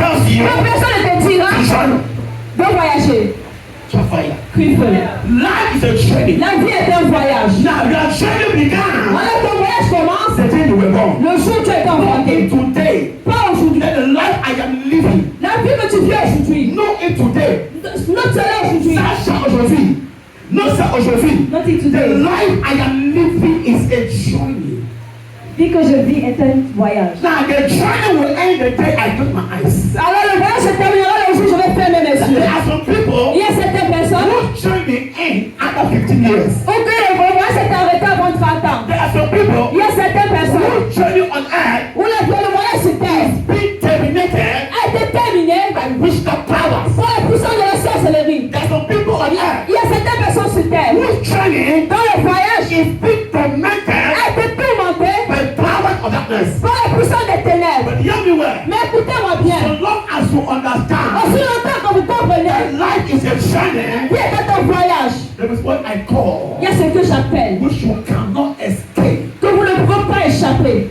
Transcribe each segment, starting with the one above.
tells you quand personne ne te dira to journey, de voyager. Chafaya. Crie feu. Life is a journey. La vie est un voyage. Now your journey began Alors ton voyage commence the day you were born. le jour où tu es Not enfanté. in today. Pas aujourd'hui. That the life I am living. La vie que tu vis aujourd'hui. Not in today. Not cela aujourd'hui. Ça aujourd'hui. Non, ça aujourd'hui. Not in The today. life I am living is a journey. Vie que je vis est un voyage. Now the journey will end the day I close my eyes. Alors le voyage se terminera le jour où je vais fermer mes There yeux. are some people Il y a certaines personnes whose journey end after 15 years. où que le voyage s'est arrêté avant 30 ans. There are some people Il y a certaines personnes whose journey on earth où le voyage sur terre being terminated a été terminé by witchcraft powers. par la puissance de la sorcellerie. There are some people on earth Il y a certaines personnes sur terre whose journey dont le voyage is being tormented a été tourmenté by powers of darkness. par la puissance des ténèbres. But hear me well. Mais écoutez-moi bien. So long as you understand Aussi longtemps que vous comprenez, that life is a journey, vie est un voyage. there is what I call Il y a ce que j'appelle which you cannot escape. que vous ne pouvez pas échapper.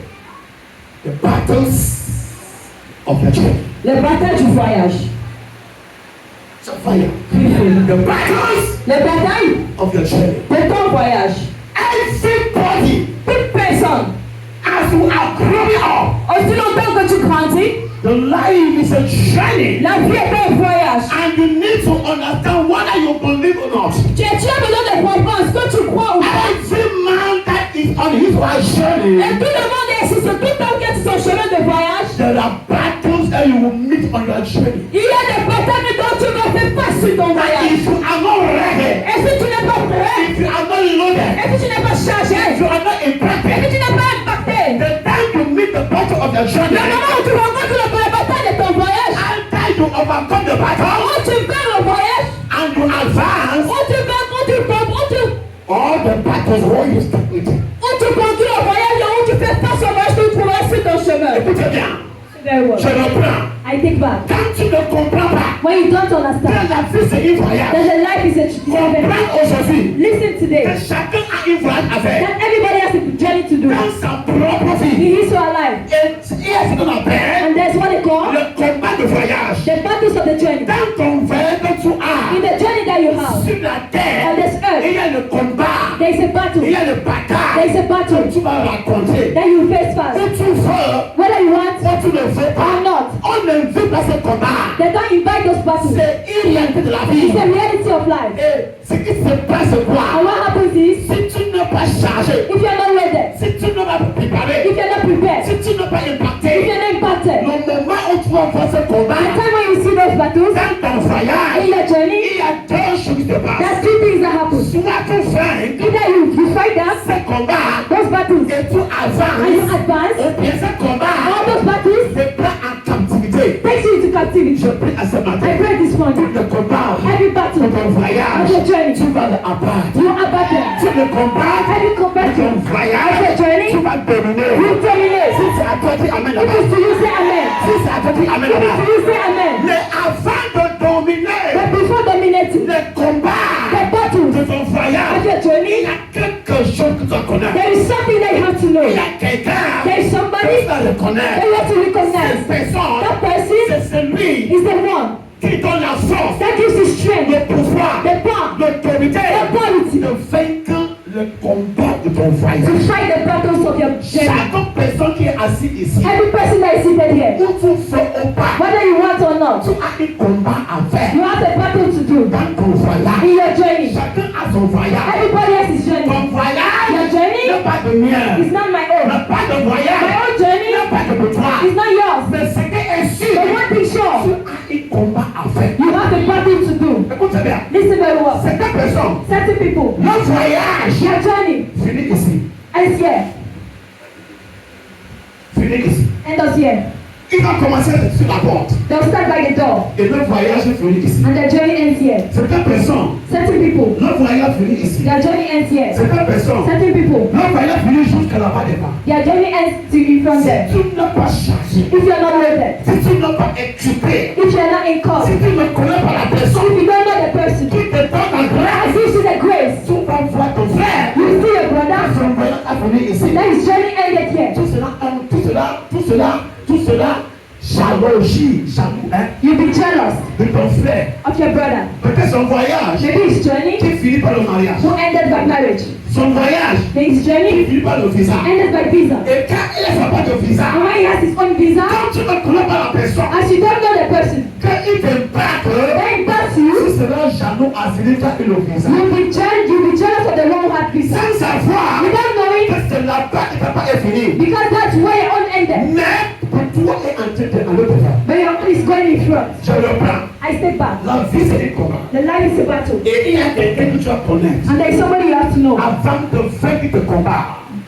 The battles of the journey. Les batailles du voyage. So fire. Les The battles batailles of the journey. de ton voyage. Everybody, Toute personne, as you are growing up, aussi longtemps que tu grandis, the life is a journey. la vie est un voyage. And you need to understand whether you believe or not. Tu as besoin de comprendre ce que tu crois ou pas. Every man that is on his life journey, Et tout le monde est sur tout homme qui est sur son chemin de voyage. there are battles that you will meet on your journey. Il y a des batailles dont tu vas faire face sur ton voyage. If you are not ready, Et si tu n'es pas prêt, if you are not loaded, et si tu n'es pas chargé, if you are not et si impacted, tu n'es pas impacté, the time you meet the battle of your le journey, moment où tu rencontres la bataille de ton voyage, after you overcome the battle où tu fais le voyage, and you advance, où tu fais, all the battles where you start with. où tu conclus le voyage, et où tu fais face au voyage, tu trouveras sur ton chemin. Écoutez bien, Very well. je reprends. I take back. Quand tu ne comprends pas When you don't que understand la vie c'est un voyage, that the life is a journey, comprends aujourd'hui listen que today. chacun a un voyage à faire That everybody has a journey to do. dans sa propre vie. He is so alive. Et il y a ce qu'on appelle And there's what they call le combat de voyage. the battles of the journey. Dans ton voyage que tu as In the journey that you have sur la terre, on this il earth, y a le combat, there is a battle. il y a le There bataille is a battle que tu vas raconter. that you face Que first. tu veux Whether you want ou tu ne veux or pas, not, on invite dans ce combat. they don't invite those battles. C'est une réalité de la vie. It's the reality of life. Et ce qui se passe, c'est And quoi? what happens is, Si tu n'es pas chargé, if you're not ready, si tu n'es pas préparé, if you're not prepared, si tu n'es pas if impacté, you're not impacted, le moment où tu vas faire ce the combat, time when you see those battles dans ton in voyage, your journey, il y a deux choses qui se passent. there's two things that happen. Soit tu fais Either you fight them, ce combat those battles, et tu and you avances, advance, ou bien ce combat all those battles te prend en captivité. takes you into captivity. Je prie à ce I matin, pray this morning, le combat every battle de ton of voyage, your journey, tu vas le abattre. you abandon. Tu le combats Every de combat ton of voyage, your journey, tu vas dominer. you terminate. Si c'est à toi, dis Amen It là-bas. is to you say amen. Si c'est à toi, dis Amen It is là-bas. to you say amen. Mais avant de dominer But before dominating le combat the battles de ton of voyage, your il journey, y a quelque chose que tu dois connaître. there is something that you have to know. Il y a quelqu'un There is que somebody tu dois le connaître. that you have to Cette recognize. personne, That person c'est celui is the one qui donne la force, that gives you strength, le pouvoir, the power, l'autorité the authority de vaincre le combat de ton to voyage. fight the battles of your journey. Chaque personne qui est assise ici, Every person that is seated here, où tu fais ou pas, whether you want or not, tu as un combat à faire you have a battle to do dans ton voyage. in your journey. Chacun a son voyage. Everybody has his journey. Ton voyage Your journey n'est pas de mien. is not my own. N'est pas de My voyage. own journey N'est pas de toi. is not yours. Mais ce qui est sûr, The one thing tu sure, as un combat à faire. you have a battle to do. Écoute bien. Listen very well. Certaines personnes, Certain people, leur voyage their journey finit ici. ends here, Finit ici. ends here. Ils vont commencer sur la porte. They'll start by the door, Et leur voyage finit ici. and their journey ends here. Certaines personnes, Certain people, leur voyage finit ici. their journey ends here. Certaines personnes, Certain people, leur voyage finit jusqu'à là-bas devant. their journey ends to in front Si there. tu n'es pas chargé, If you're not loaded, si tu n'es pas équipé, if you're not in call, si if tu ne connais pas la personne you don't know the person, qui te donne la as grâce, if she's a grace, tu vas voir ton frère. you see your brother, Son voyage a fini ici. that his journey ended here. Tout cela jalousie, jaloux, hein, You'll be jealous de ton frère. of your brother. Peut-être son voyage Maybe his journey qui finit par le mariage. who ended by marriage. Son voyage His qui journey finit par le visa. ended by visa. Et quand il ne fait pas de visa, And when he has his own visa, quand tu ne connais pas la personne, as you don't know the person, quand il t'embarque, then that's tu you. seras jaloux à celui qui a eu le visa. You'll be jealous of the one who had visa. Sans savoir Without knowing, que c'est là-bas que ta part est finie. because that's where your own ended. Mais pour toi est en train d'aller devant. But your own is going in front. Je le prends. I step back. La vie c'est un combat. The life is a battle. Et il y a quelqu'un que tu dois connaître. And there is somebody you have to know. Avant de vaincre ce combat,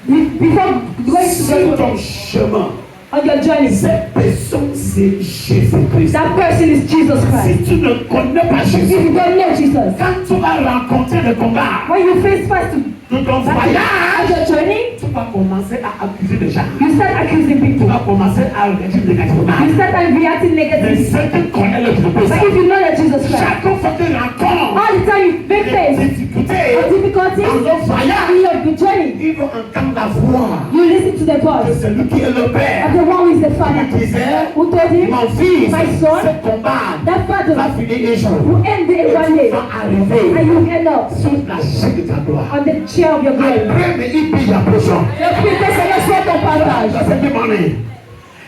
Before going sur to ton go chemin, on your journey, cette personne c'est Jésus-Christ. that person is Jesus Christ. Si tu ne connais pas If Jésus, you don't know Jesus, quand tu vas rencontrer le combat when you face first de ton on voyage, your journey, tu vas commencer à accuser les gens. you start accusing Tu people. vas commencer à réagir négativement. You start reacting Mais negatively. si tu connais le Christ, But if you know that Jesus Christ, chaque fois que tu rencontres all the time you make des face difficultés or difficulties dans ton voyage, in your journey, ils vont entendre la voix you listen to the de voice celui qui est le of Père. the one who is the Father, Il disait, who told him, mon fils, my son, ce combat that va battle finir un jour. will end it one day, Va and arriver you end up sur la chaîne de ta gloire. on the chair of your glory. Après, mais il pille la prochaine. Le plus que Seigneur soit ton partage. Cette morning,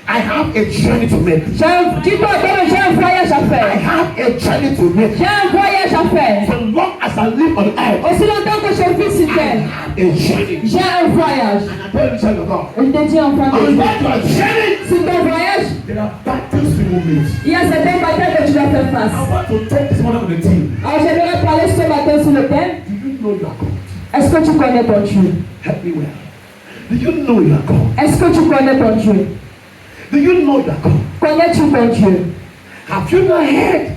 I have a journey to make. Dis-toi, j'ai un voyage à I faire. have a journey to make. J'ai un voyage à faire. So long as I live on earth, Aussi longtemps que je vis sur I terre, have a journey. j'ai un voyage. And I tell you, child of God, Je te dis en on français, that journey, sur ton voyage, there are battles we will meet. il y a certaines batailles que tu dois faire face. I want to talk this morning on the team. Alors j'aimerais parler ce matin sur le thème. Do you know your God? Est-ce que tu connais ton Dieu? Help me well. Do you know your God? Est-ce que tu connais ton Dieu? Do you know your God? Connais-tu ton Dieu? Have you not heard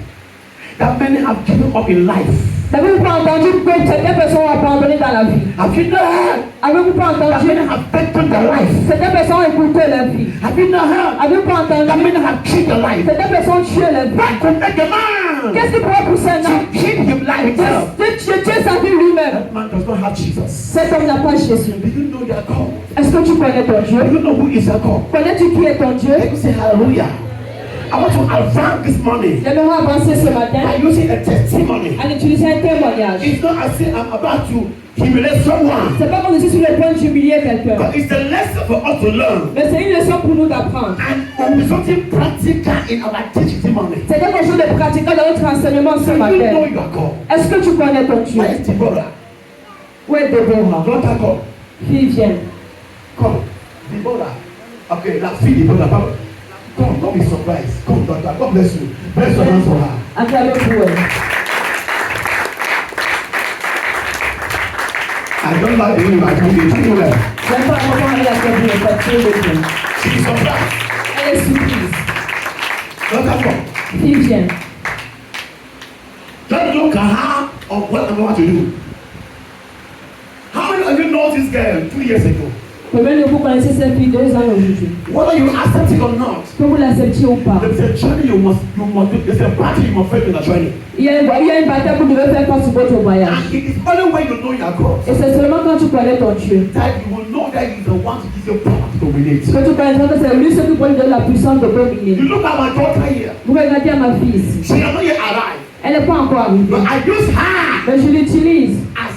that many have given up in life? N'avez-vous pas entendu que certaines personnes ont abandonné dans la vie? Have you not heard Avez-vous pas that entendu? many have taken their life? Certaines personnes ont écouté leur vie. Have you not heard Avez-vous pas that entendu? many have killed their life? Certaines personnes ont tué leur vie. What could make a man Qu'est-ce qui pourrait pousser un homme? to kill his life himself? De tuer sa vie lui-même. That man does not have Jesus. Cet homme n'a pas Jésus. Do you know your God? Est-ce que tu connais ton Dieu? Do you know who is your God? Connais-tu qui est ton Dieu? Let me say hallelujah. I want to advance this morning J'aimerais avancer ce matin by using a testimony. en utilisant un témoignage. It's not as if I'm about to humiliate someone, C'est pas comme je suis sur le point d'humilier quelqu'un. but it's a lesson for us to learn. Mais c'est une leçon pour nous d'apprendre. And will be something practical in our teaching this morning. C'est quelque chose de pratiquant dans notre enseignement ce So you know matin. your God. Est-ce que tu connais ton Dieu? Where is Deborah? Où est Déborah? Daughter, come. Fille, viens. Come. Deborah. Okay, la fille Deborah. Come, don't be surprised. Come, daughter. God bless you. Bless your hands for her. Acclamez-vous. I don't like the way you are doing it. Do well. J'aime pas comment elle a fait le papier de Dieu. She is surprised. Elle est surprise. Daughter, come. Fille, viens. Just look at her of what I'm about to do. How many of you know this girl 2 years ago? Combien de vous connaissez cette fille 2 ans aujourd'hui? Whether you accept it or not, Que vous l'acceptiez ou pas. there's a journey you must do. There's a battle you must face in the journey. Il y a une bataille que vous devez faire face sur votre voyage. And it is only when you know your God Et c'est seulement quand tu connais ton Dieu that you will know that He's the one to give you power to dominate. que tu connaîtras que c'est lui ce qui peut donner la puissance de You dominer. look at my daughter here. Vous regardez à ma fille ici. She has not yet arrived. Elle n'est pas encore arrivée. But I use her Mais je l'utilise as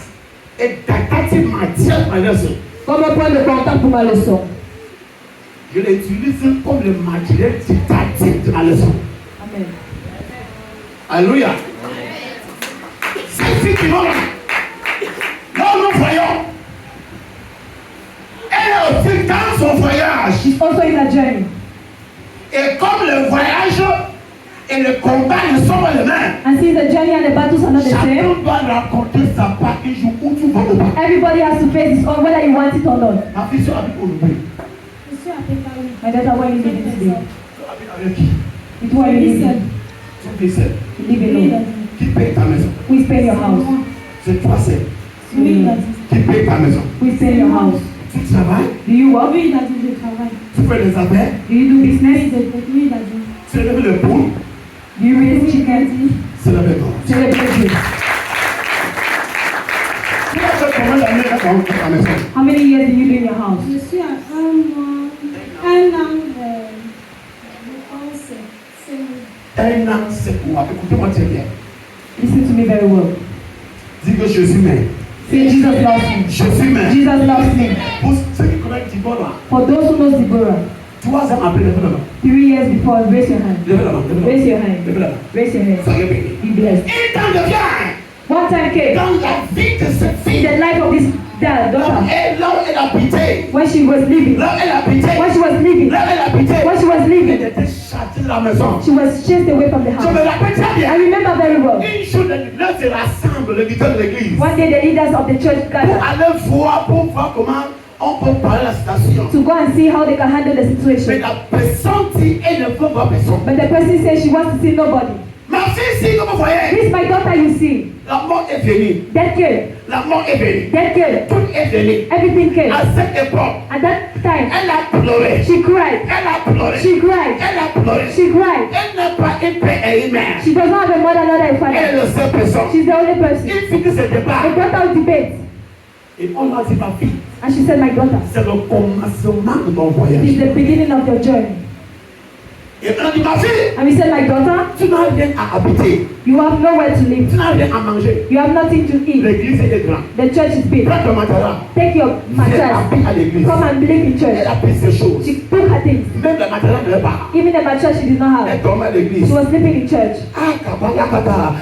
a didactic material for my lesson. comme un point de contact pour ma leçon. Je l'utilise comme le matériel didactique de ma leçon. Amen. Alléluia. Cette fille qui va là, nous voyons, elle est aussi dans son voyage. She's also in a journey. Et comme le voyage et le combat ne sont pas les mêmes, And since the journey and the battles are not the same, chacun doit raconter sa part un jour où tu vas au bas. everybody has to face this on whether you want it or not. Ma fille sur habite au Louis. My daughter, where you live today? Tu habites avec qui? It's where you live. Tu vis seul. You live alone. Qui paye ta maison? Who is paying your house? C'est toi seul. Mm. Qui paye ta maison? Who is paying your house? Tu travailles? Do you work? Tu fais les affaires? Do you do business? Tu lèves le pouls? Do you raise chicken? C'est la maison. Celebrate it. Tu as fait combien d'années dans ta maison? How many years do you live in your house? Je suis à un an Un an, 7 mois. Écoutez-moi très bien. Listen to me very well. Dis que Jésus m'aime. Say Jesus loves me. Jésus m'aime. Jesus loves me. Pour ceux qui connaissent Deborah, For those who know Deborah, 3 ans après, levez la main. 3 years before, raise your hand. Levez la main. Raise your hand. Levez la main. Raise your hand. Soyez bénis. Be blessed. Et dans le bien, One time came dans la vie de cette in fille, the life of this daughter là où elle habitait, when she was living. là où elle habitait, When she was living. là où elle habitait, When she was elle living. était châtiée de la maison. She was chased away from the Je house. me rappelle très I bien. remember very well. Une jour, là, se rassemble le leader de l'église One day the leaders of the church pour gathered aller voir, pour voir comment on peut parler la situation. to go and see how they can handle the Mais situation. la personne dit, elle ne veut voir personne. But the person says she wants to see nobody. Ma fille, si, comme vous voyez, This is my daughter you see. la mort est venue. Death came. La mort est venue. Death came. Tout est venu. Everything came. À cette époque, At that time, elle a pleuré. she cried. Elle a pleuré. She cried. Elle a pleuré. She cried. Elle n'a pas un père et une mère. She does not have a mother, not a Elle est father. la seule personne. She's the only person. Il finit ce débat. They brought out debate. Et on a dit, ma fille, And she said, my daughter, c'est le commencement de ton voyage. it is the beginning of your journey. Et on a dit, ma fille, And we said, my daughter, tu n'as rien à habiter. you have nowhere to Tu live. n'as rien à manger. You have nothing to eat. L'église est grande. The church is big. Prends ton matelas. Take your Viens mattress. habiter à l'église. Come and live in Elle church. a pris ses choses. She took her things. Même le matelas ne l'est pas. Even the mattress she did not Elle have. dormait à l'église. She was sleeping in church. Ah, kabaya.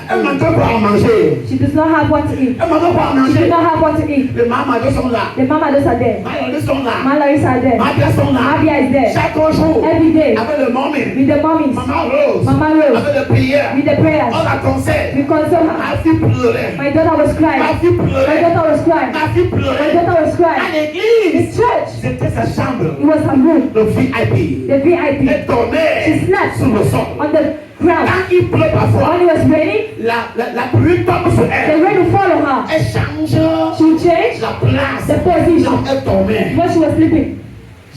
Elle m'a donné pas à manger. She does not have what to eat. Elle m'a donné pas à She manger. did not have what to eat. Les mamans sont là. The mamados are there. Maïolis sont là. Malaris are there. Mabia sont là. Mabia is there. Chaque jour. Every day. Avec le mommy. With the mommies. Maman Rose. Mama Rose. Avec les prières. With the prayers. On la conseille. We console her. Ma fille pleurait. My daughter was Ma crying. fille My pleurait. daughter was crying. Ma fille My pleurait. daughter was À crying. In l'église. church. C'était sa chambre. It was her room. Le VIP. The VIP. Elle dormait She slept sur le sol. on the ground. Quand il pleut parfois, When it was raining, la pluie tombe sur the elle. rain would fall on her. Elle change She would change la place. the position Là où elle dormait. when she was sleeping.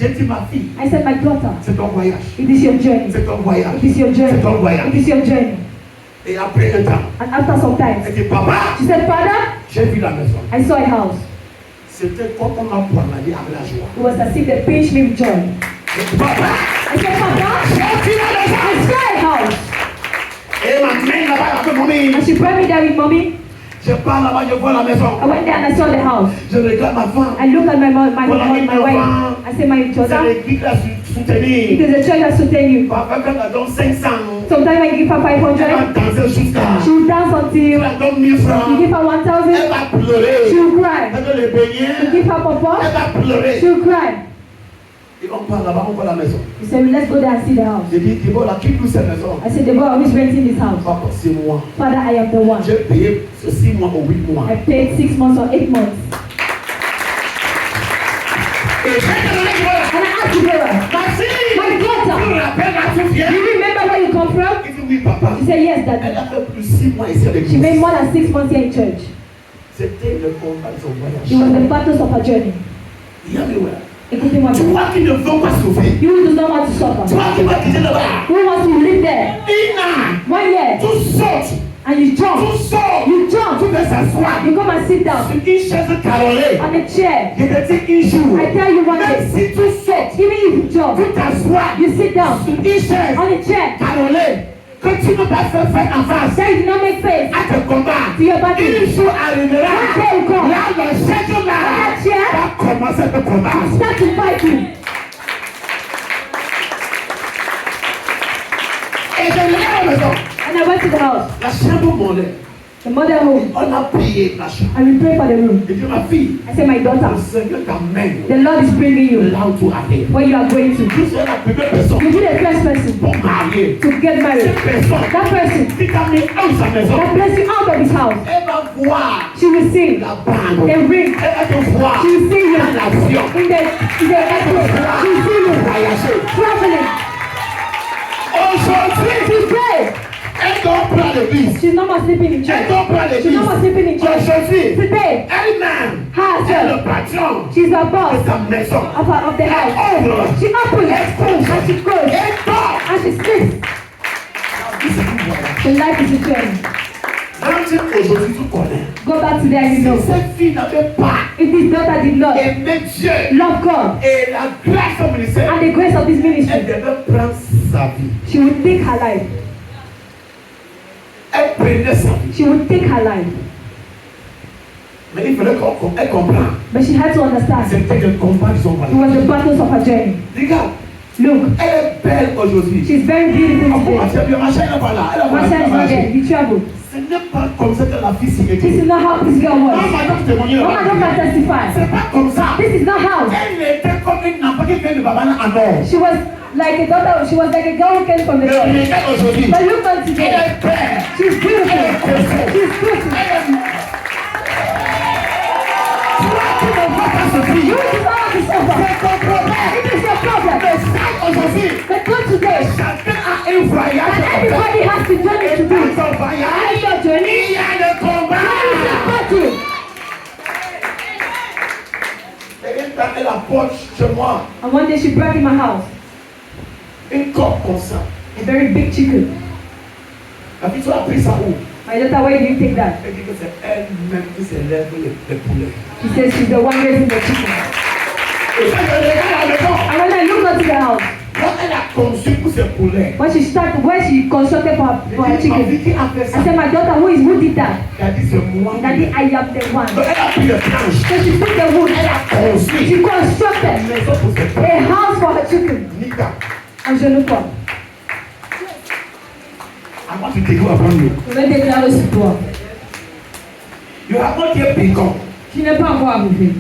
J'ai dit, ma fille, I said, my daughter, c'est ton voyage. it is your journey. C'est ton voyage. It is your journey. C'est ton voyage. It is your journey. Et après un temps, And after some time, elle dit, papa, she said, Father, j'ai vu la maison. I saw a house. C'était comme on m'a poignardé avec la joie. It was as if they pinched me with joy. J'ai dit, papa, I said, Papa, j'ai vu la maison. I saw a house. Et ma main là-bas avec mon mari. And she brought me there with mommy. Je pars là-bas, je vois la maison. I went there and I saw the house. Je regarde ma femme. I looked at my wife. I said, my C'est daughter, l'église qui l'a it soutenue. is a church that sustain you. Papa, quand elle donne 500, Sometimes I give her elle va 500. danser jusqu'à. She will dance Tu until la donnes 1000 francs. you give her Elle 1,000. va pleurer. She will cry. Elle veut les You baigner. give her Elle papa. va pleurer. She will cry. Et on part là-bas, on voit la maison. He said, let's go there and see the house. J'ai dit, Déborah, quitte-nous cette maison. I said, Deborah, who is renting this house? Papa, c'est moi. Father, I am the one. J'ai payé 6 mois ou 8 mois. I paid 6 months or 8 months. Et j'ai demandé, Déborah, And I asked Deborah, ma fille, my tu daughter, me rappelles là, tu viens? do you remember where you come from? Il dit, oui, papa. She said, yes, Elle Daddy. a fait plus 6 mois ici à She l'église. made more than 6 months here in church. C'était le combat de son It voyage. was the battles of her journey. Il y a mes ouais. Écoutez-moi bien. Toi qui ne veux pas souffrir. You who does not want to suffer. Toi qui vas quitter là-bas. Who wants to live there? Ina, 1 year. tu sautes. And you jump. Tu sautes. You Tu jump. veux s'asseoir You come and sit down sur une chaise carrelée. on a chair. Je te dis un jour. I tell you one Même day, si tu sautes, even if you jump, tu t'assois you sit down sur une chaise on a chair. carrelée. Que tu ne vas pas faire en face That you do not make face à te combat. to your body. Un jour arrivera. One day will come. Là, le chaise là That chair va commencer le combat. start to fight you. Et je l'ai à la maison. And I went to the house. La chambre monnaie. The mother home. On a payé la chambre. And we pray for the room. Et puis ma fille, I said, my le daughter, Seigneur t'amène the Lord is bringing you là où tu arrives. where you are going to. Tu seras la première personne You be the first person pour marier. to get married. Cette personne That person qui t'a mis dans sa maison, that bless you out of his house. elle va voir She will see la bague. the ring. Elle va te voir She will see you dans l'avion. in the airport. She will see you Voyager. traveling. Aujourd'hui, Today, elle dort pas à l'église. she's no more sleeping in Elle church. dort pas à She's l'église. no more sleeping in church. Aujourd'hui, Today, elle-même est herself, le patron she's the de boss sa maison. of the house. She opens and she goes Elle dort. and she sleeps. La vie, c'est un voyage. The life is a journey. Quand aujourd'hui tu connais, Go back to there and you si know. cette fille n'avait pas If this daughter did not aimé Dieu love God et la grâce au ministère, and the grace of this elle ministry, devait prendre sa vie. she would take her life. prenait sa vie. she would take her life. Mais il fallait qu'elle comprenne. But she had to understand C'était le combat de son it voyage. was the battles of her journey. Regarde, Look, elle est belle aujourd'hui. she's very beautiful Comment today. tu as vu, Macha n'est pas là. Elle a Masha is not there. He traveled. Ce n'est pas comme ça que la fille s'y This is était. not how this girl Non, was. madame témoignait. Mama don't can testify. C'est pas comme ça. This is not how. Elle était comme une enfant qui vient de Babana en or. She was like a daughter. She was like a girl who came from the Mais north. regarde aujourd'hui. But look at Elle today. est belle. She's beautiful. She's beautiful. Tu ne vois pas ce You fille. is not to suffer. C'est ton problème. It is your problem. Mais ça aujourd'hui. But God today, Chacun a un voyage and à faire. everybody has to journey to do. Dans ton And voyage, your journey, il y a le combat. there is a battle. Et une fois, elle apporte chez moi And one day she brought in my house une corde comme ça. a very big chicken. La fille, tu as pris ça où? My daughter, where do you take that? Elle dit que c'est elle-même qui s'élève les poulets. She says she's the one raising the chicken. Et quand je regarde à la maison, And when I look into the house, quand elle a conçu pour ses poulets, when she started, when she constructed for her elle dit, ma chicken, fille qui a fait ça? I said, my daughter, who did that? Elle a dit, c'est moi. Daddy, I am the one. Donc elle a pris les planches. So she took the wood. Elle a construit She une constructed maison pour ses poulets. a house for her chicken. Nika, And je ne crois. I want to take you upon you. Je vais déclarer sur toi. You have not yet become. Tu n'es pas encore arrivé.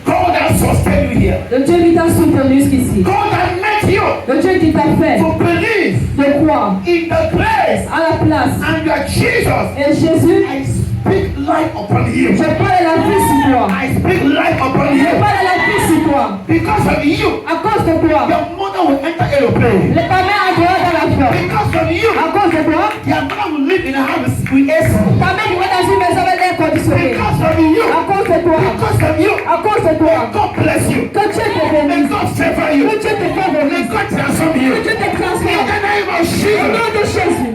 God has sustained you here. Le Dieu qui t'a soutenu jusqu'ici. God has met you Le Dieu qui t'a fait to believe de croire in the place à la place. and that Jesus. Et Jésus, I speak life upon you. je parle la vie sur toi. I speak life upon Je you. parle la vie sur toi. Because of you, À cause de toi. your mother will enter aeroplane. Les parents ont droit dans l'avion. Because of you, À cause de toi. your mother will live in a house with AC. Ta mère va dans une maison avec l'air conditionné. Because of you, À cause de toi. because of you, À cause de toi. God bless you. Que Dieu te May bénisse. God favor you. Que Dieu te May favorise. God transform you. Que Dieu te In transforme. the name of Au Jesus, nom de Jésus.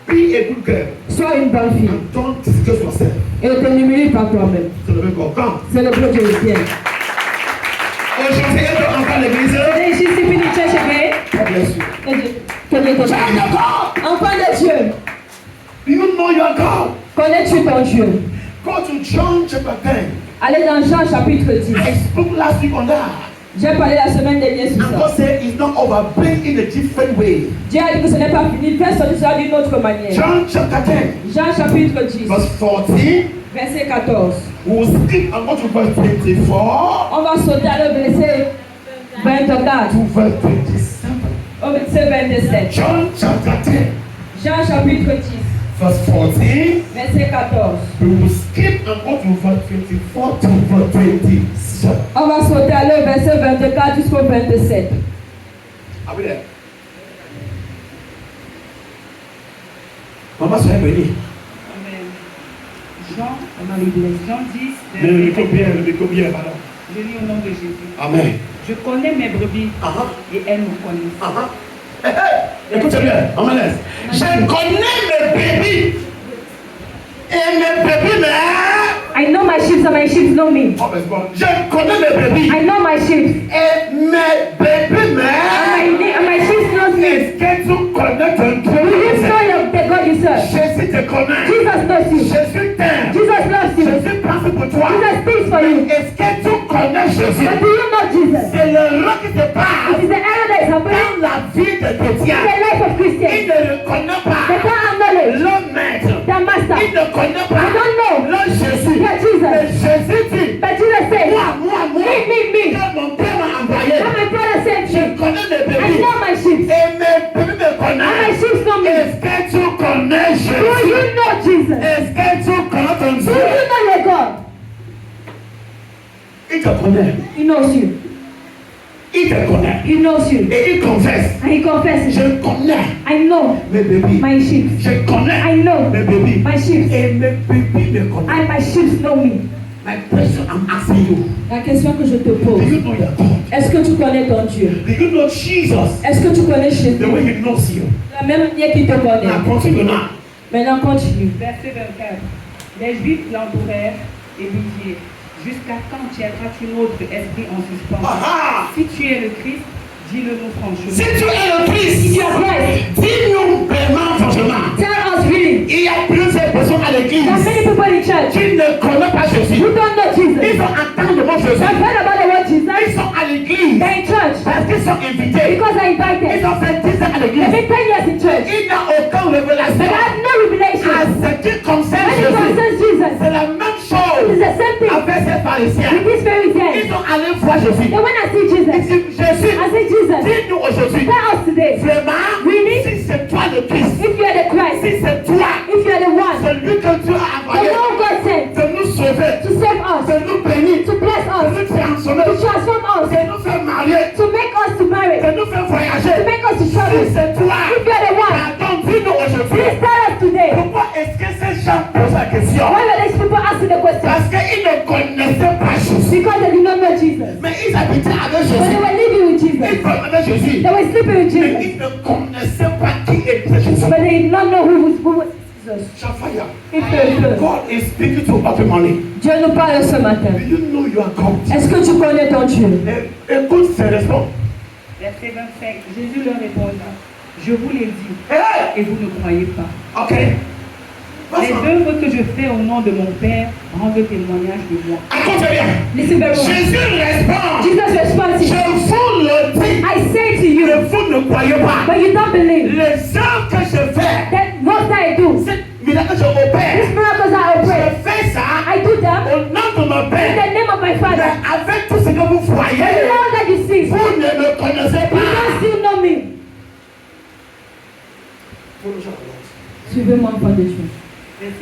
be a good girl Sois une bonne fille. and don't disgrace yourself. Et ne te l'humilie pas toi-même. C'est le même God. Come. C'est le bleu de ciel. Aujourd'hui, elle doit entrer à l'église. Et ici, c'est fini, tu es checké. God bless you. Que Dieu te Child bénisse. of God, Enfant de Dieu, do you know your God? connais-tu ton Dieu? Go to John chapter 10. Allez dans Jean chapitre 10. I spoke last week on that. J'ai parlé la semaine dernière sur And ça. God said it's not over. Bring in a different way. Dieu a dit que ce n'est pas fini. Fais sortir ça d'une autre manière. John chapter 10, Jean chapitre 10, verse 14. verset 14. We'll skip and go to verse 24 On va sauter à le verset 24 to verse 27. au verset 27. John chapter 10, Jean chapitre 10, verse 14. verset 14. We will skip and go to verse 24 to verse 27. On va sauter à le verset 24 jusqu'au 27. Are we there? Maman, soyez bénie. Amen. Jean, Jean 10, Le verset micro bien, pardon. Je lis au nom de Jésus. Amen. Je connais mes brebis et elles me connaissent. Écoutez bien, maman laisse. Je connais mes bébés. Et mes bébés, mais. I know my sheep and my sheep know me. Oh, mais bon. Je connais mes bébés. I know my sheep Et mes bébés, mais. and my sheep knows me. Est-ce que tu connais ton Do you Dieu? know the God you serve? Jésus te connaît. Jesus knows you. Jésus t'aime. Jesus loves you. Jésus pense pour toi. Jesus speaks for you. Est-ce que tu connais Jésus? But do you know Jesus? C'est le roi qui te It parle is the error that is happening dans la vie de in chrétien. the life of Il Christians. ne reconnaît They pas don't acknowledge l'homme maître. their master. Il ne connaît They pas don't know l'homme Jésus. their Jesus. Mais Jésus dit, But Jesus says, moi, me. que mon Père m'a envoyé. And my brother sent Je me. connais mes I bébés. know my sheep. Et mes bébés me And my connaissent. sheep know me. Est-ce que tu connais Do Jésus? you know Jesus? Est-ce que tu connais ton Do Dieu? you know your God? Il te connaît. He knows you. Il te connaît. He knows you. Et il confesse. And he confesses. Je connais I know mes bébés. my sheep. Je connais I know mes bébés. my sheep. Et mes bébés me connaissent. And my sheep know me. My question I'm asking you. La question que je te Do pose, you know your God? est-ce que tu connais ton Dieu? Do you know Jesus? Est-ce que tu connais Jésus? The way he knows you. La même manière qu'il te connaît. Now continue now. Maintenant continue. Verset 24. Les Juifs l'entourèrent et lui dirent, jusqu'à quand tiendras-tu notre esprit en suspens? Aha! Si tu es le Christ, dis-le-nous Si franchement. tu es le Christ, If you are Christ, dis-nous vraiment franchement. tell us really. united. Ils ont fait 10 ans à They've l'église. been 10 years in church. Il n'a aucune But révélation they have no revelation. à ce qui concerne When it Jésus. concerns Jesus, C'est la même it is chose the same thing avec ces pharisiens. with these Pharisees. Ils sont allés voir Jésus. Then when I see Jesus, Ils disent, Jésus, I say, Jesus, dis-nous aujourd'hui, tell us today, vraiment, Really? si c'est toi le Christ, if you are the Christ, si c'est toi, if you are the one, celui que Dieu a the envoyé one God sent de nous sauver, to save us, de nous bénir, to bless de us, nous transformer, to transform us, de nous faire marier, to make us to marry, de nous faire to voyager. make us to Si travel. c'est toi, If you are the one, pardon, dis-nous aujourd'hui, please tell us today. pourquoi est-ce que ces gens posent la question? Why were these people asking the question? Parce qu'ils ne connaissaient pas Jésus. Because they did not know Jesus. Mais ils habitaient avec But they Jésus. were living with Ils Jesus. connaissaient Jésus. They were sleeping with Mais Jesus. ils ne connaissaient pas qui était Jésus. But they did not know who was Jesus. Shafaya, If God is speaking to Otumani. Dieu nous parle ce matin. Do you know you are called? Est-ce que tu connais ton Dieu? Écoute ces réponses. Verset 25. Jésus leur répondit, je vous l'ai dit, Hey! et vous ne croyez pas. Ok. Les œuvres que je fais au nom de mon Père rendent témoignage de moi. Écoute bien. Listen very well. Jésus répond. Jesus responds, Je vous le dis. I say to you, Mais vous ne croyez pas. but you don't believe Les œuvres que je fais, that what I do, c'est miracle que je these opère. miracles I Je operate, fais ça I do them au nom de mon in Père. the name of my Mais Father. avec tout ce que vous And voyez, all that you see, vous ne me connaissez you don't pas. still know me. Suivez-moi, enfant de Dieu.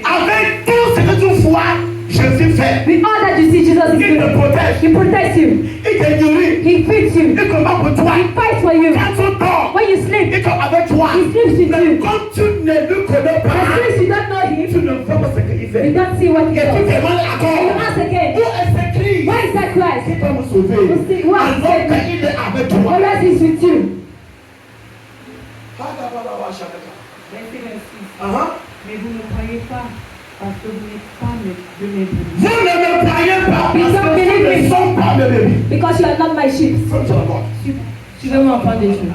Avec tout ce que tu vois, Jésus fait. With all that you see, Jesus is Il te doing. protège. He protects you. Il te nourrit. He feeds you. Il combat pour toi. He fights for you. Quand tu dors, When you sleep, il est avec toi. he sleeps with Mais you. comme tu ne le connais But pas, since you don't know tu him, ne vois pas ce qu'il you fait. don't see what he Et tu does. demandes And you encore, ask again, où est ce Christ why is that Christ? qui peut me sauver? Who has Alors saved me? qu'il est avec toi. Always is with you. Verset 26. Uh-huh. Mais vous ne croyez pas, parce que vous n'êtes pas de mes brebis. Vous ne me croyez pas You parce don't que believe vous ne me. sont pas mes bébés. Because you are not my sheep. From the Lord. Suivez-moi, enfant de Dieu.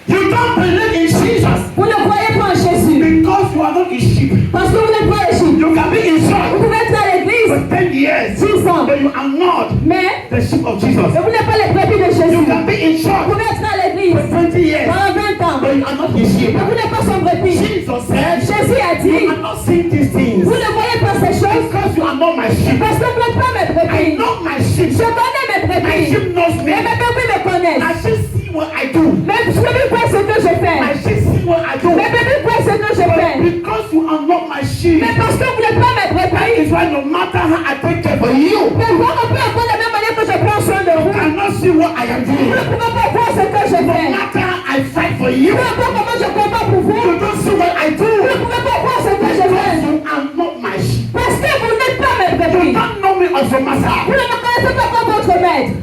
You don't believe in Jesus Vous ne croyez pas en Jésus. because you are not his sheep. Parce que vous n'êtes pas les sheep. You can be in Vous church pouvez être à l'église for 10 years, 6 ans, but you are not mais the sheep of Jesus. vous n'êtes pas les brebis de You Jésus. can be in Vous church pouvez être à l'église for 20 years, pendant 20 ans, but you are not his sheep. mais vous n'êtes pas son brebis. Jesus said, Jésus a you dit, are not seeing these things vous ne voyez pas ces choses because you are not my sheep. parce que vous n'êtes pas mes I brebis. know my sheep. Je connais mes My brebis. sheep knows me. Et mes brebis me connaissent. My sheep see what I do. Mes brebis voient ce que je fais. My sheep see what I do. Mes brebis voient ce que je But fais. because you are not my sheep, Mais parce que vous n'êtes pas mes that brebis, is why no matter how I take care for you, mais vous ne pouvez pas de la même manière que je prends soin de you vous. cannot see what I am Vous doing. ne pouvez pas voir ce que je No fais. matter how I fight for you, Peu importe comment je combats pour vous, you don't see what I vous ne do. pouvez pas voir ce que je Because fais. you are not my sheep. Parce que vous n'êtes pas mes You brebis. don't know me as a Vous master. ne me connaissez pas comme votre maître.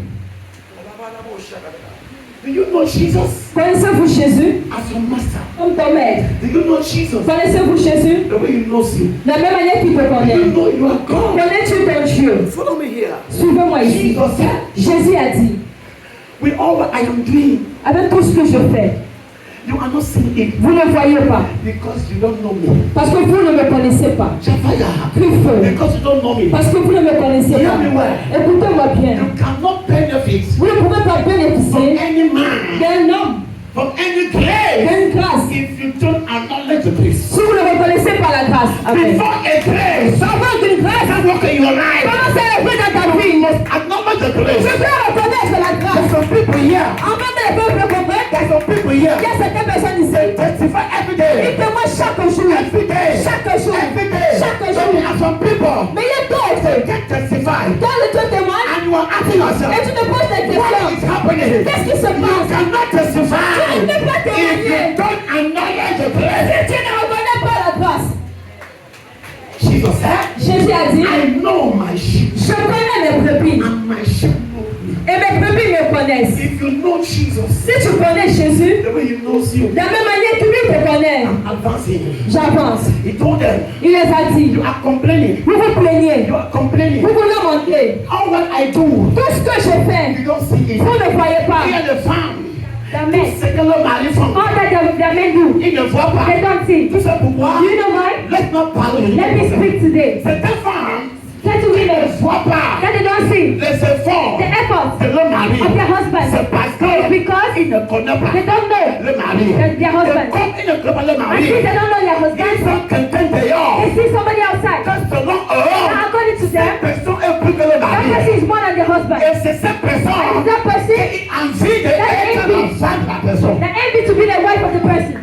Do you know Jesus Connaissez-vous Jésus as your master? comme ton maître? Do you know Jesus Connaissez-vous Jésus the way he knows you? de la même manière qu'il te Do you connaît? know you are God? Connais-tu ton Dieu? Follow me here. Suivez-moi ici. Jesus said, Jésus a dit, with all that I am doing, avec tout ce que je fais, you are not seeing it vous ne voyez pas. because you don't know me. Parce que vous ne me connaissez pas. Jafaya, Plus feu. because you don't know me. Parce que vous ne me connaissez Hear pas. me well. Écoutez-moi bien. You cannot benefit Vous ne pouvez pas from bénéficier any man, d'un homme, from any grace, d'une grâce, if you don't acknowledge the grace. si vous ne reconnaissez pas la grâce. Amen. Before a grace Avant qu'une grâce can work in your life, commence à œuvrer dans ta vie, you must acknowledge the tu grace. dois reconnaître la There's grâce. some people here. Avant que les peuples comprennent, There's some people here. il y a certaines personnes ici. Testify every Ils day. témoignent chaque jour. Every day. Chaque jour. Every day. Chaque But jour. there are some people Mais il y a d'autres. that get testified. Dans le temps témoigne, And you are asking yourself, et tu te poses des what is questions. happening? Qu'est-ce qui se You passe? cannot testify Tu ne peux pas if témoigner. you don't acknowledge the Si grace. tu ne reconnais pas la grâce. Jesus said, Jésus a dit, I know my sheep, je connais mes brebis and my sheep know me. et mes brebis me connaissent. If you know Jesus, Si tu connais Jésus, the way he knows you, de la même manière que lui te connaît, I'm advancing. j'avance. He told them, Il les a dit, you are complaining. vous vous plaignez, You are complaining. vous voulez monter. All what I do, Tout ce que je fais, you don't see it. vous ne voyez pas. Here the femme, Amen. tout ce que le mari fait, All that the men do, il ne voit pas. they don't see. Tout ça pourquoi? Do you know why? Laisse-moi parler. Let me speak today. Cette femme, Cette elle Ils ne voient pas that they don't see les efforts the efforts de leur mari. of their husband. C'est parce It's because qu'ils ne connaissent pas they don't know le mari. their Et husband. comme ils ne connaissent pas le And mari, since they don't know their ils husband, sont quelqu'un dehors. they see somebody outside. Que selon Now, eux, according to them, cette personne est plus que le that mari. person is more than their husband. Et c'est cette And it's personne that person qui a envie d'être la femme de la personne. that envy to be the wife of the person.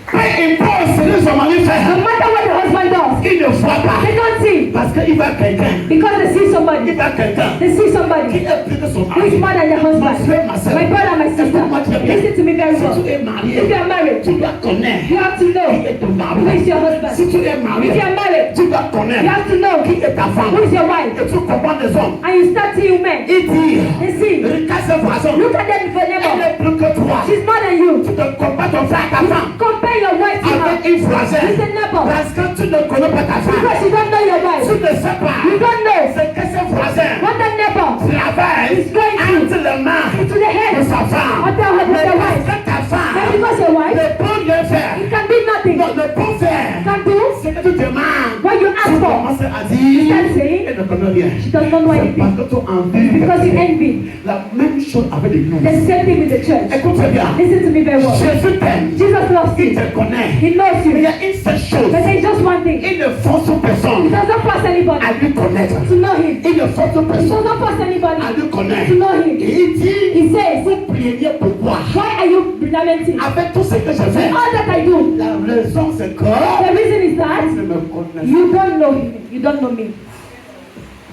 Peu importe ce que son mari No fait, matter what the husband does, il ne voit pas. they don't see Parce qu'il va quelqu'un. because they see somebody. Il va quelqu'un They see qui somebody est plus que son who is mari. more than their Ma husband. soeur, ma soeur. My brother, my sister, Écoute-moi très bien. listen to me very Si tu well. es marié, If you are married, tu dois connaître you have to know qui est ton who mari. is your husband. Si tu es marié, If you are married, tu dois you connaître have to know qui est ta femme. who is your wife. Et tu comprends les hommes. And you start seeing men. Il dit, They see, regarde cette voisin. look at them for Elle neighbor. est plus que toi. She's more than you. Tu ne compares ton frère à ta femme Compare your wife to her. avec une voisine. With a neighbor. Parce que tu ne connais pas ta femme. Because you don't know your Tu wife. ne sais pas You don't know ce que ce voisin what that neighbor travaille is going entre through les mains to the de head sa femme. of their Mais wife. parce que ta But femme because your wife ne peut rien faire. can do nothing, Non, ne peut faire. can do Ce que tu demandes. what you Tu ask for. commences à dire, start saying, elle ne connaît rien. she does not know C'est anything. parce que tu envies. Because you envy. La même chose avec l'église. The same thing with the church. Écoute très bien. Listen to me very well. Jésus t'aime. Jesus loves Il you. te connaît. He knows Mais il y you. a une seule chose. But there's just one thing. Il ne force He personne does not force anybody à lui connaître. to know him. Il ne force He does personne not force anybody à lui connaître. to know him. Et il dit, He says, vous priez pourquoi? why are you lamenting? Avec tout ce que je fais, All that I do. la raison c'est que The reason is tu that ne me connais you don't know him. You don't know me.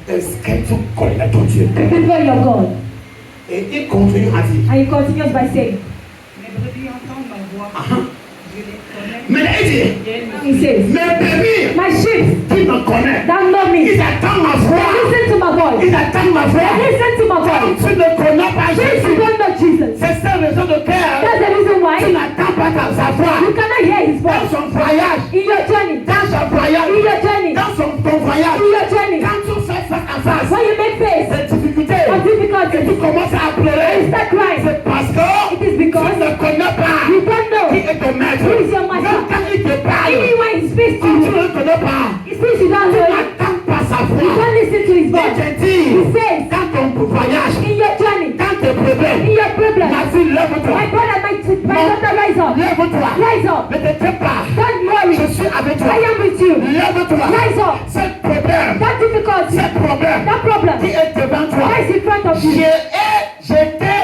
pas. Est-ce que tu connais ton Dieu? People your God. Et il continue à dire, And he continues by saying, Mes brebis entendent ma voix. Je les connais. mais il dit, he says, mes bébés my sheep qui me connaissent, that know me, ils attendent ma voix. listen to my voice. Ils attendent ma voix. Listen to my Quand voice. tu ne connais pas Since you Jésus, don't know Jesus, c'est cette raison de cœur. that's the reason Tu why n'attends pas sa voix. you cannot hear his Dans voice. son voyage, In your journey, dans son voyage, in your journey, dans ton voyage, in your journey, quand tu fais face à face, when you make face ces difficultés, of et tu difficulties, commences à you pleurer, start crying. c'est parce que It is tu because ne connais pas you don't know. qui est ton maître. Who is your master? Même quand il te parle, Even when he speaks to quand tu you, ne connais pas, since you don't tu know him, n'attends pas sa you voix. don't listen to his Et voice. je dis, He says, dans ton voyage, in your journey, dans tes problèmes, in your problem, ma fille, lève-toi. my brother, my daughter, rise up. Lève-toi. Rise up. Ne te tais pas. Don't worry. Je suis avec toi. I am with you. Lève-toi. Rise up. Ce problème, That difficulty, ce problème that problem, qui est devant toi, that is in front of you. je t'ai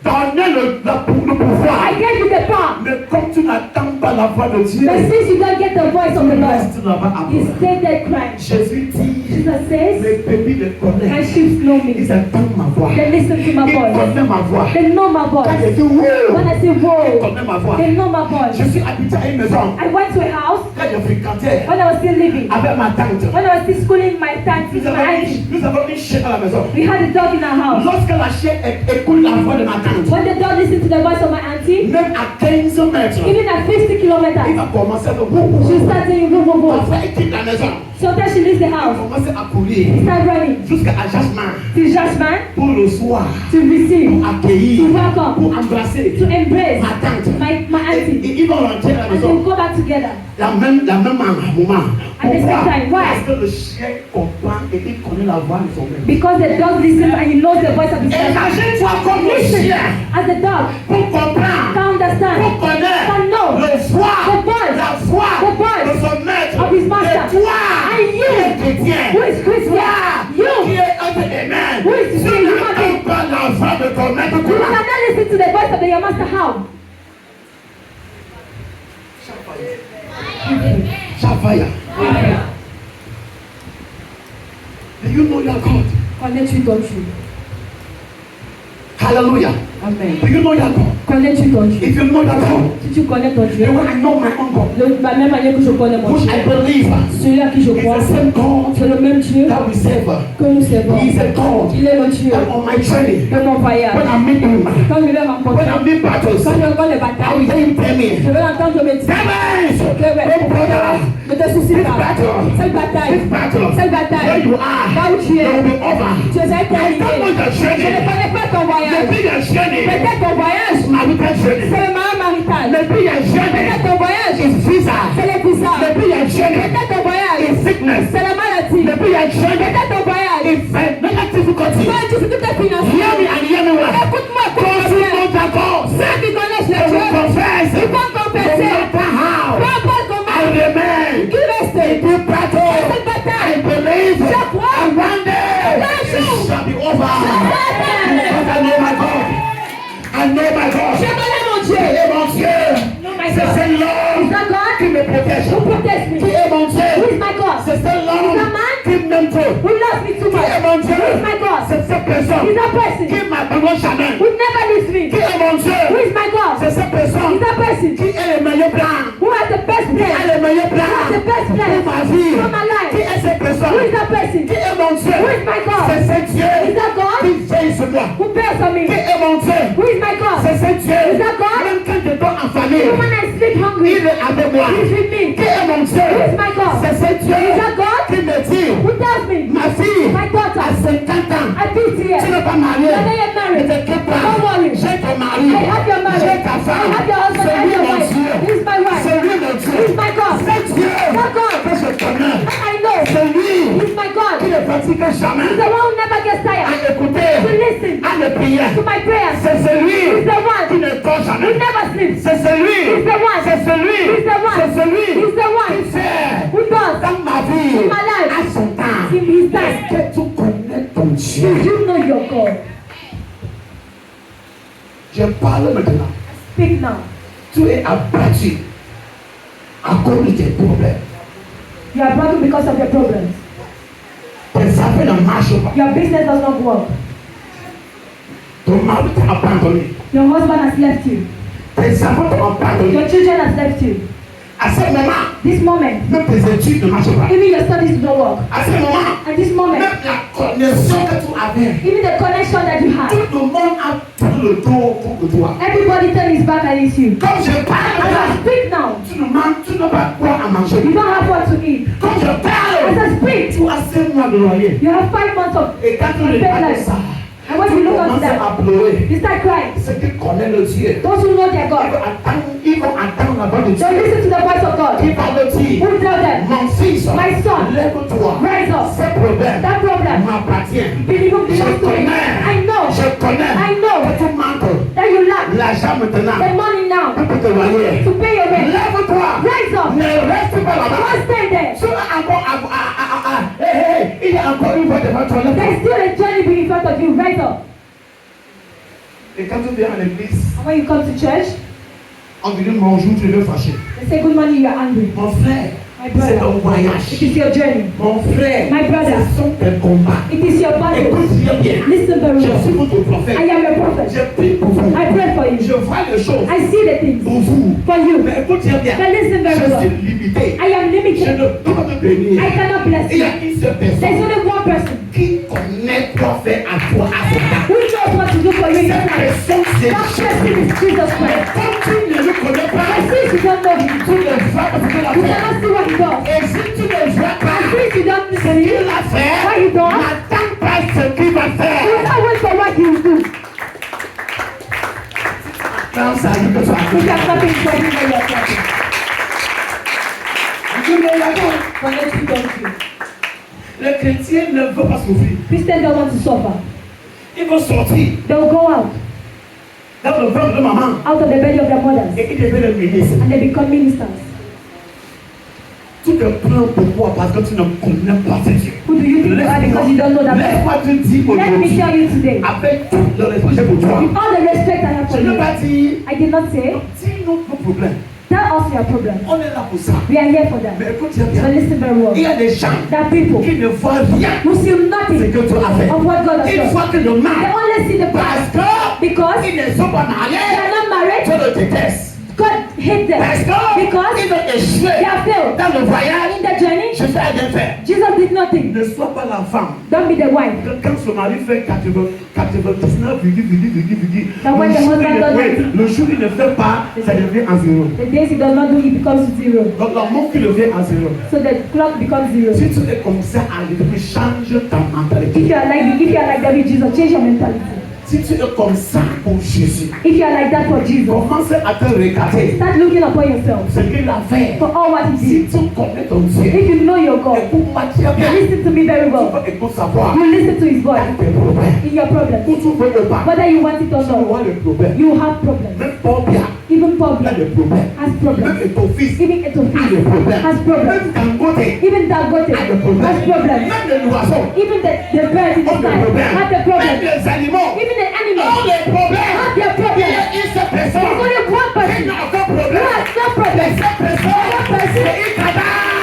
donné le pouvoir. I gave you the power. Mais comme tu n'attends pas la voix de Dieu, But since you don't get the voice of the Lord, reste là-bas à you pleurer. stay there crying. Jésus dit, Jesus says, mes bébés me my connaissent. sheep know me. Ils attendent ma voix. They listen to my Ils voice. connaissent ma voix. They know my Quand je voice. dis wow, When I say ils whoa, connaissent ma voix. they know my voice. Je suis habité à une maison. I went to a house Quand je fréquentais when I was still living. avec ma tante, When I was still schooling my tante, my auntie, nous avons une chienne à la maison. we had a dog in our house. Lorsque la chienne écoute la voix de ma tante, When the dog listened to the voice of my auntie, même à 15 mètres, even at 50 il kilometers, va commencer à le wou. she started saying whoa, whoa, whoa. Parfois, il quitte la maison. Sometimes she leaves the Il house, commence à courir start running jusqu'à Jasmin to Jasmine pour le soir, to receive, pour to accueillir, welcome, pour embrasser to embrace ma tante. my auntie. Et ils vont rentrer à la And they maison. go back together. La même moment. At the same time. Why? Parce que le chien comprend et il connaît la voix de son maître. Because the dog listens and he knows the voice of his master. Imagine-toi comme le Listen, chien as the dog pour comprendre, can understand, pour connaître can know le the voix, voice la voix the voice de son maître. of his master. Et toi, And you, qui es chrétien, who is Christian, qui you est un amen, Who is tu saying you are n'entends pas la voix de ton maître. you cannot listen to the voice of your master. How? Shafaya. Do you know your God? Connais-tu ton Dieu? Hallelujah. Amen. Do you know your God? Connais-tu ton Dieu? If you know your God, Si tu connais ton Dieu, the way I know my own God, de la même manière que je connais mon which Dieu, I believe celui à qui je is crois, the same God c'est le même Dieu that we serve. que nous servons. He is a God Il est le Dieu that on my journey, de mon voyage. when I meet him, Quand je vais when rencontrer, I meet battles, quand je vois les I will batailles, hear him tell me, je vais l'entendre me dire, Devins, oh brother, ne te soucie this pas. battle, Cette bataille, this battle, cette bataille, where you are, là où tu it will es, be over. tu es I terminé. don't know your Je ne journey, connais pas ton voyage. maybe your journey Peut-être ton voyage, is marital journey, c'est le marital. maybe your journey Peut-être ton voyage, is visa, c'est les bizarres. maybe your journey Peut-être ton voyage, is sickness. sickness. C'est la maladie. Maybe you are trying Peut-être ton voyage. if many difficulties. Pas une difficulté Hear me financière. and hear me well. Écoute-moi, Those who know écoute-moi. their God, Ceux qui connaissent they le will Dieu, confess. ils vont No confesser. matter how. Peu importe I comment. remain Qui reste. in this battle. Cette I bataille. believe. Je crois. And one day Un it jour. shall be over. Because I know my God. I know my God. Je connais mon Dieu. Qui est mon Dieu? my C'est God. l'homme Is that God? qui me protège. Who protects me? Qui est mon Dieu? Who is my God? C'est l'homme Is that man? qui m'aime trop. Who loves me too Qui much? est mon Dieu? Who is my God? C'est cette personne Is that person? qui m'abandonne jamais. Who never leaves me? Qui est mon Dieu? Who is my God? C'est cette personne Is that person? qui est le meilleur plan. Who has the best Qui plan? a le meilleur plan Who has the best plan? pour ma vie. For my life. Qui est cette personne? Who is that person? Qui est mon Dieu? Who is my God? C'est ce Dieu Is that God? qui veille sur moi. Who bears on Qui me? est mon Dieu? Who is my God? C'est ce Dieu. Is that God? Même quand je dors en famille, Even when I sleep hungry, il est avec moi. He is with me. Qui est mon Dieu? Who is my God? C'est ce Dieu Is that God? qui me dit, Who tells me? ma fille, My daughter. à 50 ans, I beat tu here. n'es pas mariée. You're not yet Ne married. t'inquiète pas. Don't worry. J'ai ton mari. I have your marriage. J'ai ta I femme. have your husband. I C'est have lui your mon wife. Dieu. He is my wife. C'est lui mon Dieu. He is my God. C'est Dieu That God. que je connais. I know. C'est lui He is my God. qui ne fatigue jamais. He's the one who never gets À tired. écouter, To listen à le prier. to my prayers. C'est celui He's the one qui ne dort who jamais. never sleeps. C'est celui. He's the one. C'est celui. He's the one. C'est celui He's the one qui fait who does dans ma vie in my life. à son temps. in his time. Est-ce que tu connais ton Dieu? Do you know your God? Je parle maintenant. Speak now. Tu es abattu à cause de tes problèmes. You are broken because of your problems. Tes affaires ne marchent pas. Your business does not work. Ton mari t'a abandonné. Your husband has left you. Tes enfants t'ont abandonné. Your children has left you. À ce moment, This moment, même tes études ne marchent pas. even your studies don't work. À ce moment, At this moment, même la connexion que tu avais, even the connection that you have, tout le monde a pris le dos contre toi. everybody turn his back against you. Comme je parle As I là, speak now, tu n'as pas quoi à manger. you don't have what to eat. Comme je As parle, I speak, tu as 5 mois de loyer. you have 5 months of Et quand tu unpaid regardes life. ça, And when tu you look at commences that, à pleurer. you start crying. Ceux qui connaissent le Dieu, Those who know their God, ils vont attendre la voix de Dieu. they listen to the voice of God. Qui va le dire, Who tell them, mon fils, My son, lève-toi. rise up. Ce problème That problem m'appartient. belongs to me. Je connais. I know Je connais. I know. Que tu manques that you lack l'argent maintenant. the money now Pour te loyer. to pay your rent. Lève-toi. Rise up. Ne reste pas là-bas. Don't stay there. Tu as encore il y a encore une fois devant toi. There's still a journey in front of you. Rise up. Et quand tu viens à l'église, And when you come to church, on te dit bonjour, tu es fâché. they say good morning, you are angry. Mon frère, My c'est brother, un voyage. it is your journey. Mon frère, My brother. ce sont tes combats. It is your battle. Écoute bien. Listen very Je suis well. votre prophète. I am your prophet. Je prie pour vous. I pray for you. Je vois les choses I see the things pour vous. for you. Mais écoute bien. But listen very Je well. suis limité. I am Je limited. ne peux pas me bénir. I cannot bless Il y you. a une seule There's personne only one person qui connaît quoi faire à toi à ce temps. who knows what to do for you in your Cette life. personne, c'est That person Jésus. is Jesus Christ. Comme tu ne le connais pas, And since you don't know him, tu ne vois pas ce qu'il a you fait. cannot see what he does. Et si tu ne vois pas And since you don't ce listen, qu'il a fait, what he does, n'attends pas ce qu'il va you faire. will not wait for what he will do. Quand ça arrive, que ça If you are arrive. stopping for him when you are talking. Connect to God. Le chrétien ne veut pas souffrir. Christians don't want to suffer. Il veut sortir They will go out dans le ventre de maman of the belly of their mothers et il devient le ministre. and they become ministers. Tu te plains pourquoi? Parce que tu ne connais pas ce Dieu. Who do you think you are because you don't know that person? Laisse-moi te dire Let me aujourd'hui, tell you today, avec tout le respect que j'ai pour toi, with all the respect I have je for ne veux you, pas dire, I did not say, dis-nous nos problèmes. tell us your problem. On est là pour ça. We are here for that. Mais écoute bien, But listen very il well. y a des gens That people qui ne voient rien who see de ce nothing que tu as fait. of what God has Ils done. voient que le They mal, only see the parce past because qu'ils ne sont pas they mariés, are not married. tu le détestes. God hates them Parce because qu'ils ont they échoué have failed. dans le voyage, In the journey, je fais rien faire. Jesus did nothing. Ne sois pas la femme. Don't be the wife. Quand son mari fait 99, That when the husband does nothing, le jour où il ne fait pas, ça devient en zéro. the days he does not do, it becomes zero. Donc l'amour qui devient en zéro. So the clock becomes zero. Si tu es comme ça, change ta If mentalité. you are like David Jesus, change your mentality. Si tu es comme ça pour Jésus, If you are like that for Jesus, commence à te regarder. start looking upon yourself Ce qu'il a fait. for all what He Si did. tu connais ton Dieu, If you know your God, écoute-moi très bien. listen to me very Tu well. vas écouter savoir. You listen to His voice Dans tes problèmes. in your problem. Où tu veux le pas. Whether you want it or Tu vas not, avoir le problème. you have problems. Même Paul Pierre, Even il a Paul le problème. has problems. Même ton fils Even a le Ethiopia problème. has problems. Même Dangote Even Dangote a le problème. has problems. Même les oiseaux Even the birds in the ont le sky problème. have the Même problem. les animaux Even the ont animals les problèmes. have their Il y problems. a une seule There's personne only one qui person n'a aucun who problème. has no Et problem. cette personne, c'est une cadavre.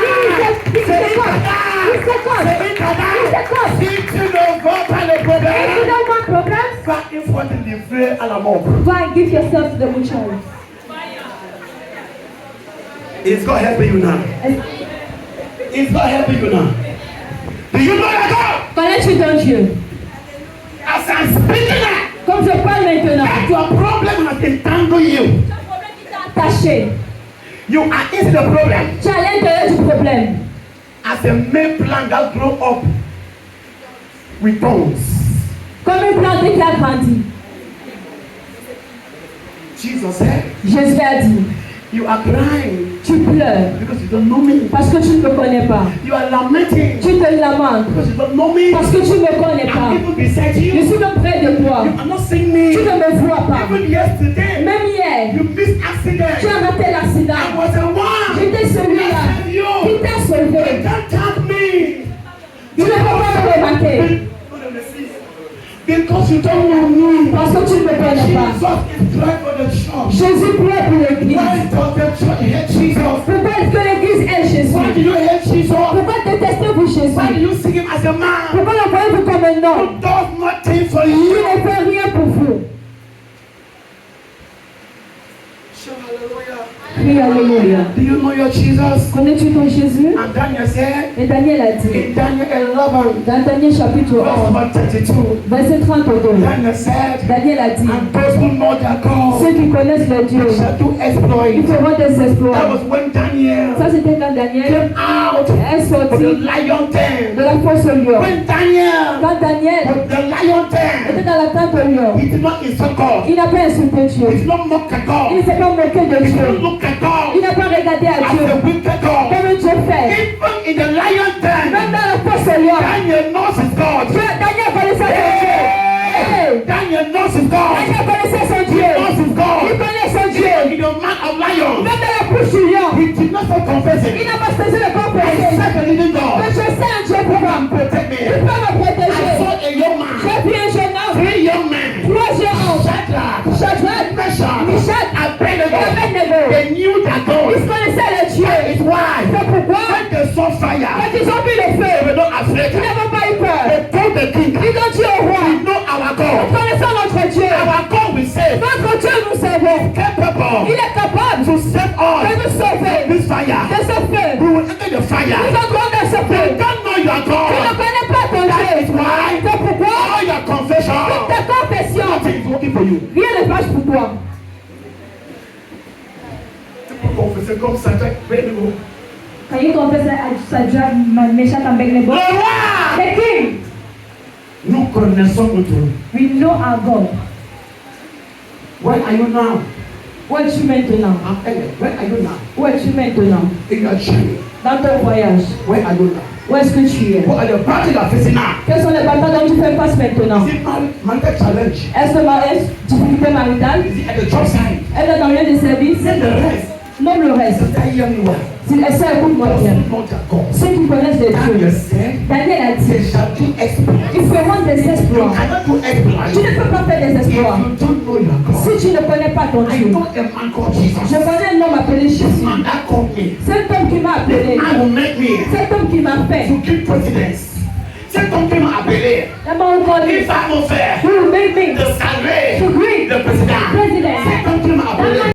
He's C'est the une God. cadavre. He's the God. C'est une cadavre. He's the God. Si tu ne veux pas le If you problème, don't want problems, va une fois te livrer à la mort. go and give yourself to the mutual. Is God helping you now? Is God helping you now? Do you know that God? Connais-tu ton Dieu? As I'm speaking now, Comme je parle maintenant, that your problem has entangled you. attaché. You are in the problem. Tu es à l'intérieur du problème. As a main plant that grow up with thorns. Comme une plante qui a grandi. Jesus said, Jésus a dit, you are crying tu pleures because you don't know me. parce que tu ne me connais pas. You are lamenting Tu te lamentes because you don't know me. parce que tu ne me connais I'm pas. even beside Je you. suis même près de toi. You are not seeing me. Tu ne me vois pas. Even yesterday, Même hier, you missed tu accident. as raté I l'accident. was the one. J'étais celui-là I saved qui you. t'a You sauvé. can't tap me. Tu ne peux pas me remarquer Because you don't know me. parce que tu ne me connais pas. Jesus is trying for the church. Jésus prie pour l'église. Why does the church hate Jesus? Pourquoi est-ce que l'église est Why do Jésus? you hate Jesus? Pourquoi détestez-vous Why do Jésus? you see him as a man Pourquoi le voyez-vous comme un homme who does nothing for qui you? ne fait rien pour vous? Shout hallelujah. Crie Alléluia. Do you know your Jesus? Connais-tu ton Jésus? And Daniel said Et Daniel a dit, in Daniel 11, dans Daniel chapitre 11, verse 32, verset 32, Daniel said, Daniel a dit, and those who know their God ceux qui connaissent le Dieu, shall do ils exploits. feront des That exploits. was when Daniel Ça c'était quand Daniel came out est of the sorti lion den. de la fosse au lion. When Daniel Quand Daniel was the lion était den, dans la tente au lion, he did not insult God. il n'a pas insulté He Dieu. did not mock at Il God. ne s'est pas moqué de He did not Dieu. look at God Il n'a pas regardé à as Dieu a wicked God. comme un Dieu fait. Even in the lion Même den, dans la fosse au lion, Daniel knows his God. Daniel connaissait son Dieu. Hey! Daniel knows his God. Daniel connaissait son He Dieu. knows his Il God. connaît son Dieu. In the man of lions, Même dans la bouche du lion, he did not stop il confessing. n'a pas cessé de I confesser serve a living que God. je sais un Dieu pour moi. Come protect Il me. peut me I protéger. saw a young man, J'ai vu un jeune homme, 3 young men, 3 jeunes hommes, Shadrach, Shadrach, Meshach, Meshach et Abednego. Abednego. They knew their Ils God. connaissaient le Dieu. It's why C'est pourquoi, when they saw fire, quand ils ont vu le they feu, were not afraid. ils n'avaient pas eu peur. They told the king, Ils ont dit au roi, we know our nous God. connaissons notre Dieu. Our God will save. Notre Dieu nous savons. Capable Il est capable to save de us nous sauver this fire. de ce feu. We will enter the Nous fire. entrons dans ce feu. You don't know your Tu ne God. connais pas ton That is Dieu. why C'est pourquoi all your confession, toutes tes confessions, nothing is working for you. rien ne marche pour toi. People confessing comme ça, Abednego. Quand il confesse à Shadrach, Meshach et Abednego, Le roi, the king, nous connaissons notre Dieu. we know our God. Where are you now? Où es-tu maintenant? I'm telling you, where are you now? Où es-tu maintenant? In your journey, Dans ton voyage. where are you now? Où est-ce que tu es? What are the battles you are facing now? Quelles sont les batailles dont tu fais face maintenant? Is it marital challenge? Est-ce que mariage, difficulté maritale? Is it at the job site? Est-ce dans le lieu de service? Then the rest. Même le reste. Sister, hear me well. Si ça écoute-moi Those bien. who know their God. Ceux qui connaissent les Daniel dieux. said, Daniel a they dit, shall do exploits. ils feront des You exploits. cannot do exploits Tu ne peux pas faire des if exploits you don't know your God. si tu ne connais pas ton I Dieu. know a man called Jesus. Je connais un homme appelé Jésus. Man that called me. Cet homme qui m'a appelé. I will make me Cet homme qui m'a fait. to keep presidents. Cet homme qui m'a appelé. D'abord, on connaît. If I will faire Who made me de saluer to greet le président. president. Cet homme qui m'a appelé.